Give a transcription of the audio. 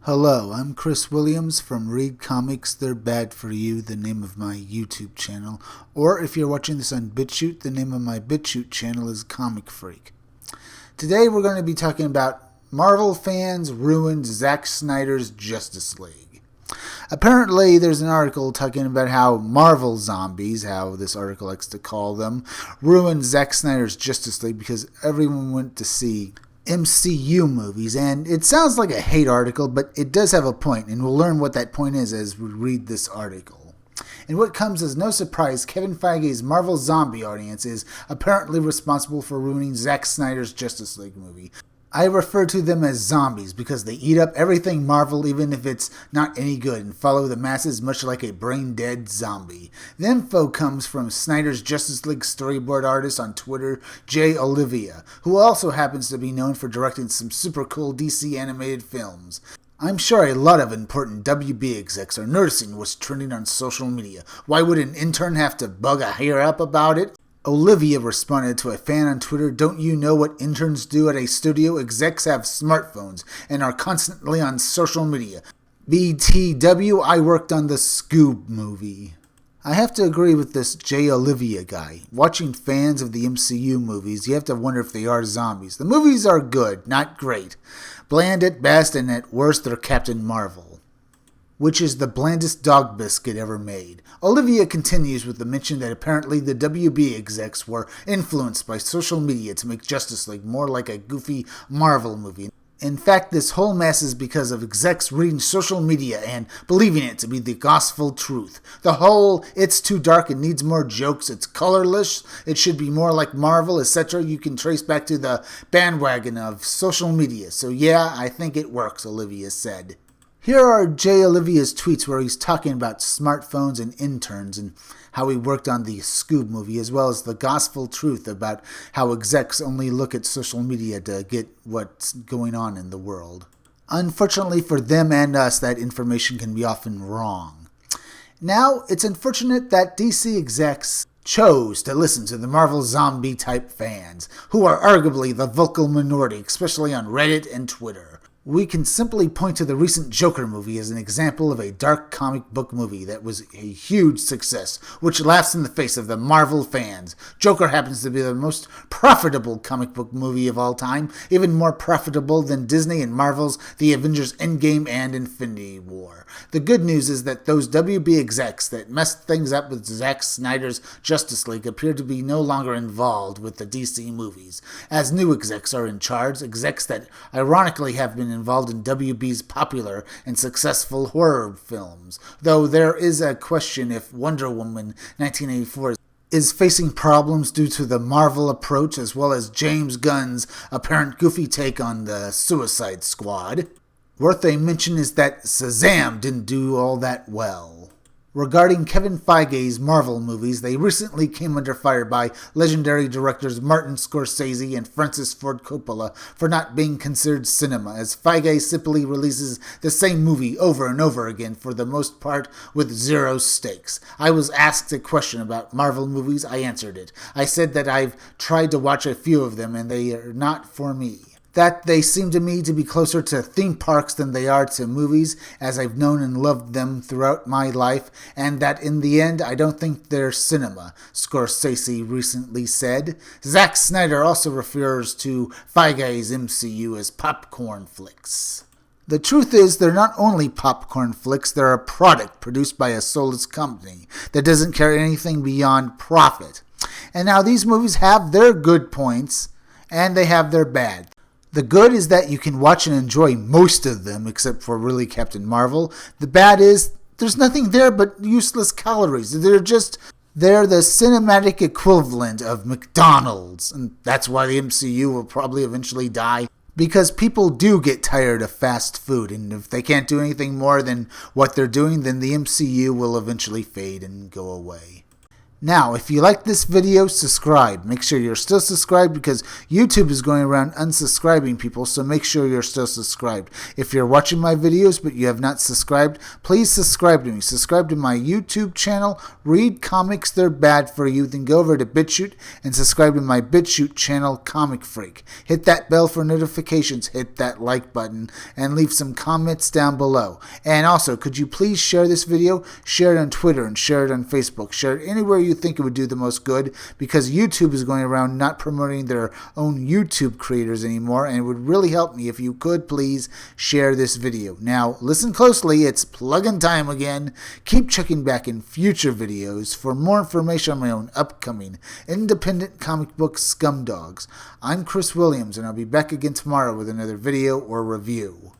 Hello, I'm Chris Williams from Read Comics, They're Bad For You, the name of my YouTube channel. Or if you're watching this on BitChute, the name of my BitChute channel is Comic Freak. Today we're going to be talking about Marvel fans ruined Zack Snyder's Justice League. Apparently there's an article talking about how Marvel zombies, how this article likes to call them, ruined Zack Snyder's Justice League because everyone went to see MCU movies, and it sounds like a hate article, but it does have a point, and we'll learn what that point is as we read this article. And what comes as no surprise, Kevin Feige's Marvel zombie audience is apparently responsible for ruining Zack Snyder's Justice League movie. I refer to them as zombies because they eat up everything Marvel even if it's not any good and follow the masses much like a brain-dead zombie. The info comes from Snyder's Justice League storyboard artist on Twitter, Jay Olivia, who also happens to be known for directing some super cool DC animated films. I'm sure a lot of important WB execs are noticing what's trending on social media. Why would an intern have to bug a higher up about it? Olivia responded to a fan on Twitter, "Don't you know what interns do at a studio? Execs have smartphones and are constantly on social media. BTW, I worked on the Scoob movie." I have to agree with this J. Olivia guy. Watching fans of the MCU movies, you have to wonder if they are zombies. The movies are good, not great. Bland at best, and at worst they're Captain Marvel, which is the blandest dog biscuit ever made. Olivia continues with the mention that apparently the WB execs were influenced by social media to make Justice League more like a goofy Marvel movie. In fact, this whole mess is because of execs reading social media and believing it to be the gospel truth. The whole, it's too dark and needs more jokes, it's colorless, it should be more like Marvel, etc. you can trace back to the bandwagon of social media. So yeah, I think it works, Olivia said. Here are Jay Olivia's tweets where he's talking about smartphones and interns and how he worked on the Scoob movie, as well as the gospel truth about how execs only look at social media to get what's going on in the world. Unfortunately for them and us, that information can be often wrong. Now, it's unfortunate that DC execs chose to listen to the Marvel zombie-type fans, who are arguably the vocal minority, especially on Reddit and Twitter. We can simply point to the recent Joker movie as an example of a dark comic book movie that was a huge success, which laughs in the face of the Marvel fans. Joker happens to be the most profitable comic book movie of all time, even more profitable than Disney and Marvel's The Avengers Endgame and Infinity War. The good news is that those WB execs that messed things up with Zack Snyder's Justice League appear to be no longer involved with the DC movies, as new execs are in charge, execs that ironically have been involved in WB's popular and successful horror films, though there is a question if Wonder Woman 1984 is facing problems due to the Marvel approach as well as James Gunn's apparent goofy take on the Suicide Squad. Worth a mention is that Shazam didn't do all that well. Regarding Kevin Feige's Marvel movies, they recently came under fire by legendary directors Martin Scorsese and Francis Ford Coppola for not being considered cinema, as Feige simply releases the same movie over and over again for the most part with zero stakes. I was asked a question about Marvel movies, I answered it. I said that I've tried to watch a few of them and they are not for me. That they seem to me to be closer to theme parks than they are to movies, as I've known and loved them throughout my life, and that in the end I don't think they're cinema, Scorsese recently said. Zack Snyder also refers to Feige's MCU as popcorn flicks. The truth is, they're not only popcorn flicks, they're a product produced by a soulless company that doesn't care anything beyond profit. And now these movies have their good points, and they have their bad. The good is that you can watch and enjoy most of them, except for really Captain Marvel. The bad is, there's nothing there but useless calories. They're the cinematic equivalent of McDonald's. And that's why the MCU will probably eventually die. Because people do get tired of fast food, and if they can't do anything more than what they're doing, then the MCU will eventually fade and go away. Now, if you like this video, subscribe. Make sure you're still subscribed because YouTube is going around unsubscribing people, so make sure you're still subscribed. If you're watching my videos but you have not subscribed, please subscribe to me. Subscribe to my YouTube channel, Read Comics They're Bad For You, then go over to BitChute and subscribe to my BitChute channel, Comic Freak. Hit that bell for notifications, hit that like button, and leave some comments down below. And also, could you please share this video? Share it on Twitter and share it on Facebook. Share it anywhere you think it would do the most good, because YouTube is going around not promoting their own YouTube creators anymore, and it would really help me if you could please share this video. Now, listen closely, it's plug-in time again. Keep checking back in future videos for more information on my own upcoming independent comic book scumdogs. I'm Chris Williams, and I'll be back again tomorrow with another video or review.